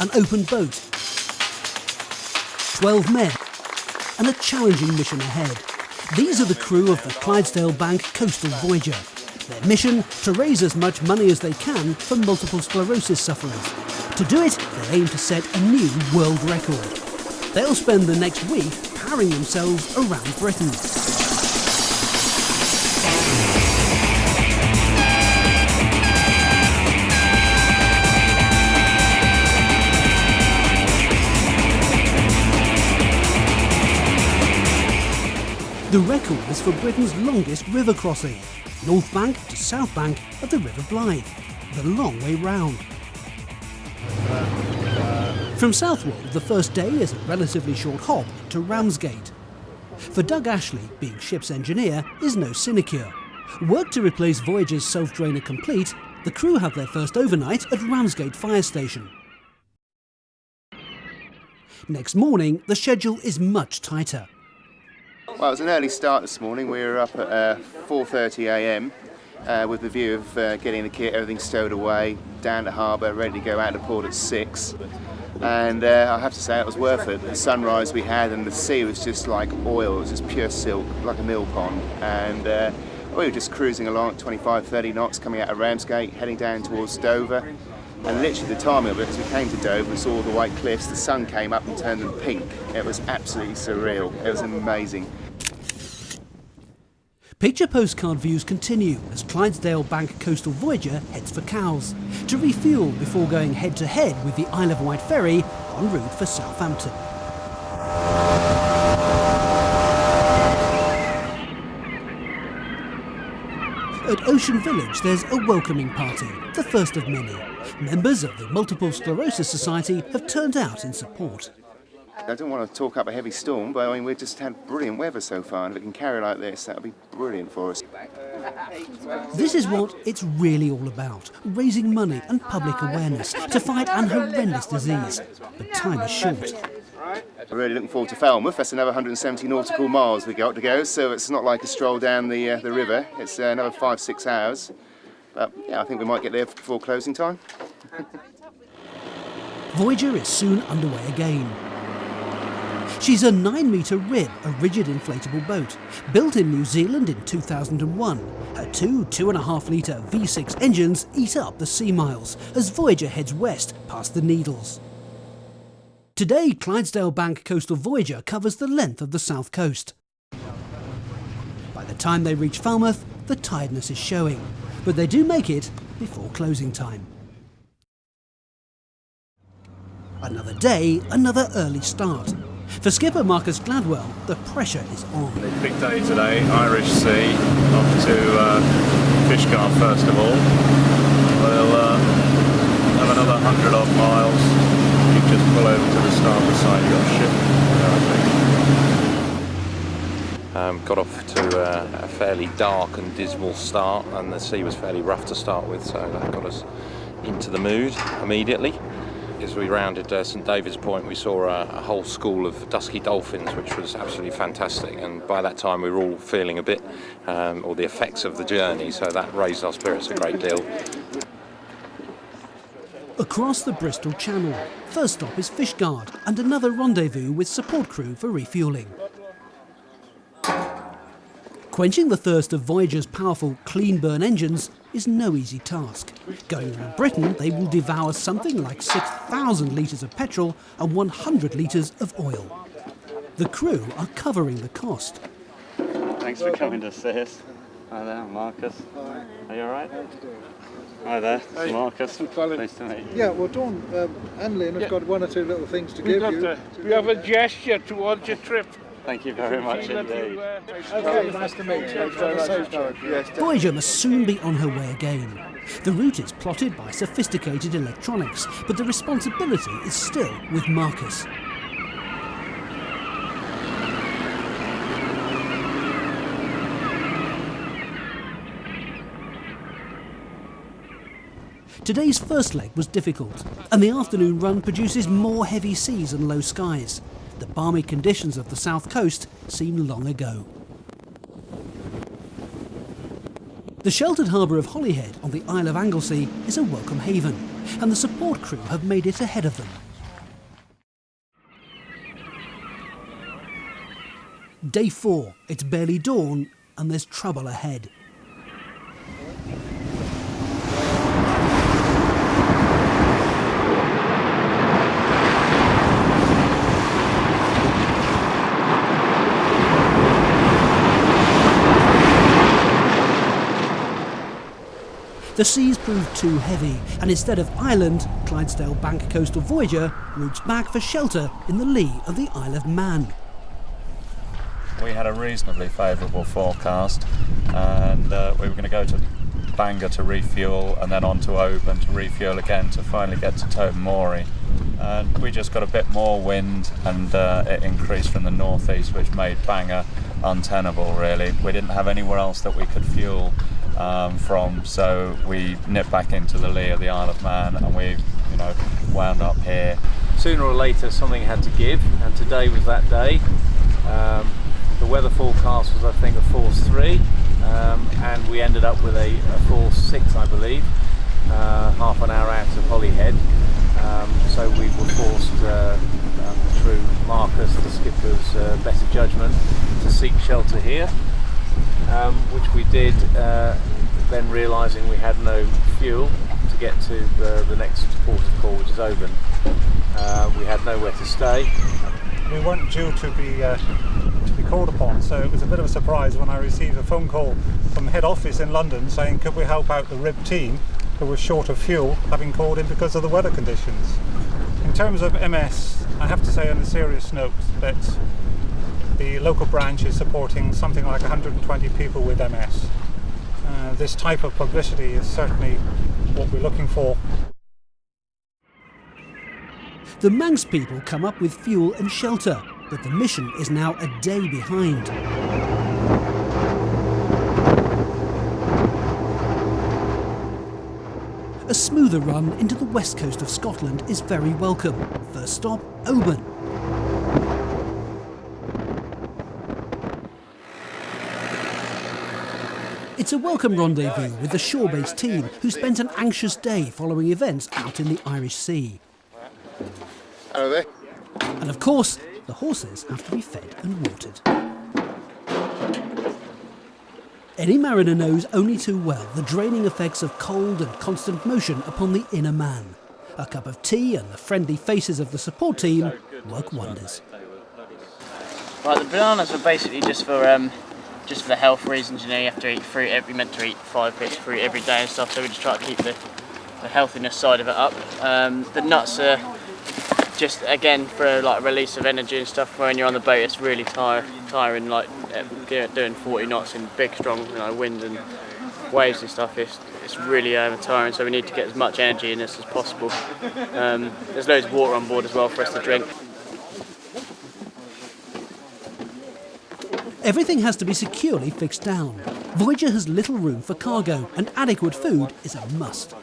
an open boat, 12 men, and a challenging mission ahead. These are the crew of the Clydesdale Bank Coastal Voyager. Their mission, to raise as much money as they can for multiple sclerosis sufferers. To do it, they aim to set a new world record. They'll spend the next week powering themselves around Britain. The record is for Britain's longest river crossing, north bank to south bank of the River Blythe, the long way round. From Southwold, the first day is a relatively short hop to Ramsgate. For Doug Ashley, being ship's engineer is no sinecure. Work to replace Voyager's self-drainer complete, the crew have their first overnight at Ramsgate Fire Station. Next morning, the schedule is much tighter. Well, it was an early start this morning. We were up at 4:30 a.m. With the view of getting the kit, everything stowed away, down to harbour, ready to go out to port at 6. And I have to say it was worth it. The sunrise we had and the sea was just like oil, it was just pure silk, like a mill pond. And we were just cruising along at 25-30 knots coming out of Ramsgate, heading down towards Dover. And literally the timing of it, as we came to Dover and saw the white cliffs, the sun came up and turned them pink. It was absolutely surreal. It was amazing. Picture postcard views continue as Clydesdale Bank Coastal Voyager heads for Cowes to refuel before going head-to-head with the Isle of Wight ferry en route for Southampton. At Ocean Village there's a welcoming party, the first of many. Members of the Multiple Sclerosis Society have turned out in support. I don't want to talk up a heavy storm, but I mean, we've just had brilliant weather so far, and if it can carry like this, that would be brilliant for us. This is what it's really all about, raising money and public awareness to fight an horrendous disease. But time is short. I'm really looking forward to Falmouth. That's another 170 nautical miles we got to go, so it's not like a stroll down the river. It's another 5-6 hours. But yeah, I think we might get there before closing time. Voyager is soon underway again. She's a 9-metre rib, a rigid inflatable boat, built in New Zealand in 2001. Her two 2.5-litre V6 engines eat up the sea miles as Voyager heads west past the Needles. Today, Clydesdale Bank Coastal Voyager covers the length of the south coast. By the time they reach Falmouth, the tiredness is showing, but they do make it before closing time. Another day, another early start. For skipper Marcus Gladwell, the pressure is on. Big day today, Irish Sea, off to Fishguard first of all. We'll have another 100 odd miles. You just pull over to the starboard side, you've got a ship. Got off to a fairly dark and dismal start, and the sea was fairly rough to start with, so that got us into the mood immediately. As we rounded St David's Point, we saw a whole school of dusky dolphins, which was absolutely fantastic, and by that time we were all feeling a bit, or the effects of the journey, so that raised our spirits a great deal. Across the Bristol Channel, first stop is Fishguard and another rendezvous with support crew for refuelling. Quenching the thirst of Voyager's powerful clean burn engines is no easy task. Going around Britain, they will devour something like 6,000 litres of petrol and 100 litres of oil. The crew are covering the cost. Thanks for coming to see us. Hi there, Marcus. Are you alright? Hi there, Marcus. Nice to meet you. Yeah, well, Dawn and Lynn have got one or two little things to give you. We have a gesture towards your trip. Thank you very much indeed. Okay, nice to meet you. Voyager must soon be on her way again. The route is plotted by sophisticated electronics, but the responsibility is still with Marcus. Today's first leg was difficult, and the afternoon run produces more heavy seas and low skies. The balmy conditions of the south coast seem long ago. The sheltered harbour of Holyhead on the Isle of Anglesey is a welcome haven, and the support crew have made it ahead of them. Day 4, it's barely dawn and there's trouble ahead. The seas proved too heavy, and instead of Ireland, Clydesdale Bank Coastal Voyager routes back for shelter in the lee of the Isle of Man. We had a reasonably favourable forecast, and we were going to go to Bangor to refuel and then on to Oban to refuel again to finally get to Tobermory. And we just got a bit more wind, and it increased from the northeast, which made Bangor untenable really. We didn't have anywhere else that we could fuel from, so we nipped back into the lee of the Isle of Man, and we wound up here. Sooner or later something had to give, and today was that day. The weather forecast was, I think, a force 3, and we ended up with a force 6, I believe, half an hour out of Holyhead. So we were forced through Marcus, the skipper's better judgment, to seek shelter here, which we did, then realising we had no fuel to get to the next port of call, which is Oban. We had nowhere to stay. We weren't due to be called upon, so it was a bit of a surprise when I received a phone call from head office in London saying could we help out the RIB team who was short of fuel, having called in because of the weather conditions. In terms of MS, I have to say on a serious note that the local branch is supporting something like 120 people with MS. This type of publicity is certainly what we're looking for. The Manx people come up with fuel and shelter, but the mission is now a day behind. A smoother run into the west coast of Scotland is very welcome. First stop, Oban. It's a welcome rendezvous with the shore-based team who spent an anxious day following events out in the Irish Sea. Hello there. And of course, the horses have to be fed and watered. Any mariner knows only too well the draining effects of cold and constant motion upon the inner man. A cup of tea and the friendly faces of the support team work wonders. Well, the bananas are basically just for the health reasons. You have to eat fruit. You're meant to eat 5 bits of fruit every day and stuff. So we just try to keep the healthiness side of it up. The nuts are just again for release of energy and stuff. When you're on the boat, it's really tiring. Doing 40 knots in big, strong wind and waves and stuff. It's really tiring. So we need to get as much energy in this as possible. There's loads of water on board as well for us to drink. Everything has to be securely fixed down. Voyager has little room for cargo, and adequate food is a must.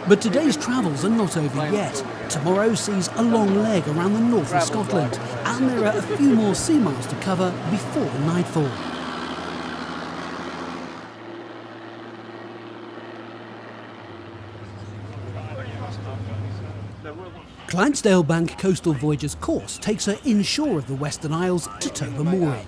But today's travels are not over yet. Tomorrow sees a long leg around the north of Scotland, and there are a few more sea miles to cover before nightfall. Clydesdale Bank Coastal Voyager's course takes her inshore of the Western Isles to Tobermory.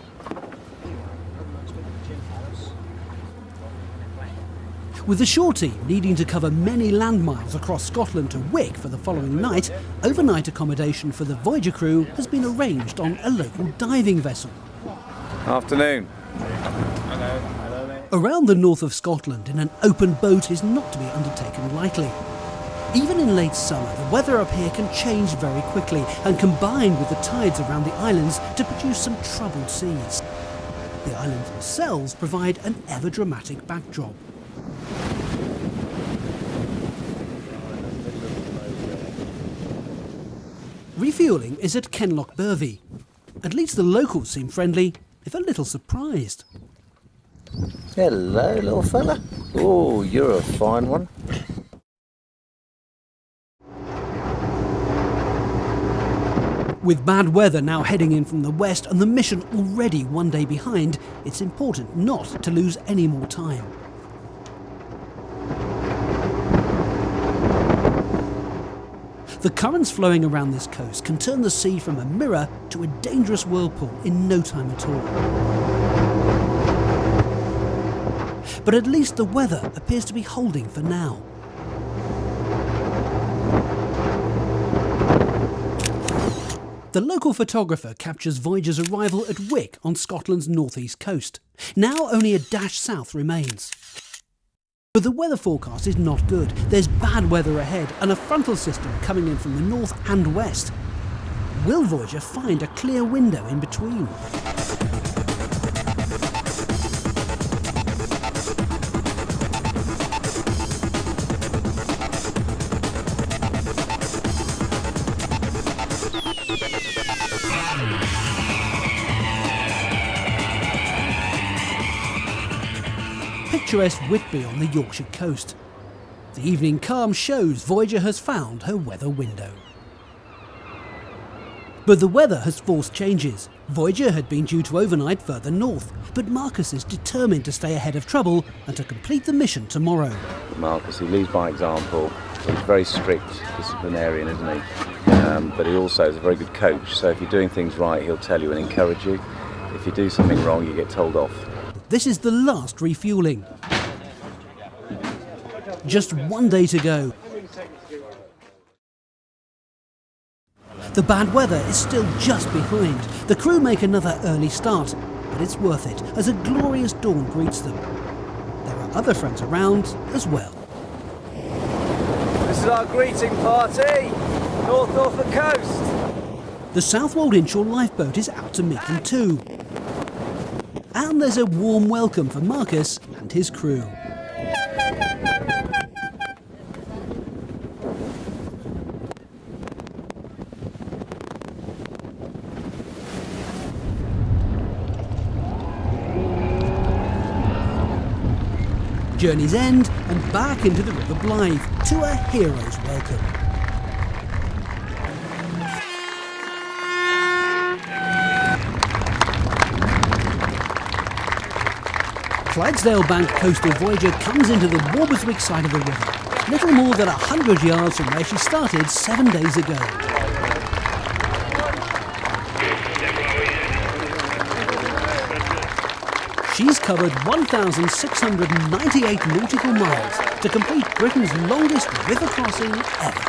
With the shore team needing to cover many land miles across Scotland to Wick for the following night, overnight accommodation for the Voyager crew has been arranged on a local diving vessel. Afternoon. Around the north of Scotland in an open boat is not to be undertaken lightly. Even in late summer, the weather up here can change very quickly and combine with the tides around the islands to produce some troubled seas. The islands themselves provide an ever-dramatic backdrop. Refuelling is at Kenloch-Burvey. At least the locals seem friendly, if a little surprised. Hello, little fella. Oh, you're a fine one. With bad weather now heading in from the west and the mission already one day behind, it's important not to lose any more time. The currents flowing around this coast can turn the sea from a mirror to a dangerous whirlpool in no time at all. But at least the weather appears to be holding for now. The local photographer captures Voyager's arrival at Wick on Scotland's northeast coast. Now only a dash south remains. But the weather forecast is not good. There's bad weather ahead and a frontal system coming in from the north and west. Will Voyager find a clear window in between? Picturesque Whitby on the Yorkshire coast. The evening calm shows Voyager has found her weather window. But the weather has forced changes. Voyager had been due to overnight further north, but Marcus is determined to stay ahead of trouble and to complete the mission tomorrow. Marcus, he leads by example. He's very strict disciplinarian, isn't he? But he also is a very good coach, so if you're doing things right, he'll tell you and encourage you. If you do something wrong, you get told off. This is the last refuelling. Just one day to go. The bad weather is still just behind. The crew make another early start, but it's worth it as a glorious dawn greets them. There are other friends around as well. This is our greeting party, North Norfolk coast. The Southwold Inshore lifeboat is out to meet them too. And there's a warm welcome for Marcus and his crew. Journey's end and back into the River Blythe to a hero's welcome. Clydesdale Bank coastal Voyager comes into the Walberswick side of the river, little more than 100 yards from where she started 7 days ago. She's covered 1,698 nautical miles to complete Britain's longest river crossing ever.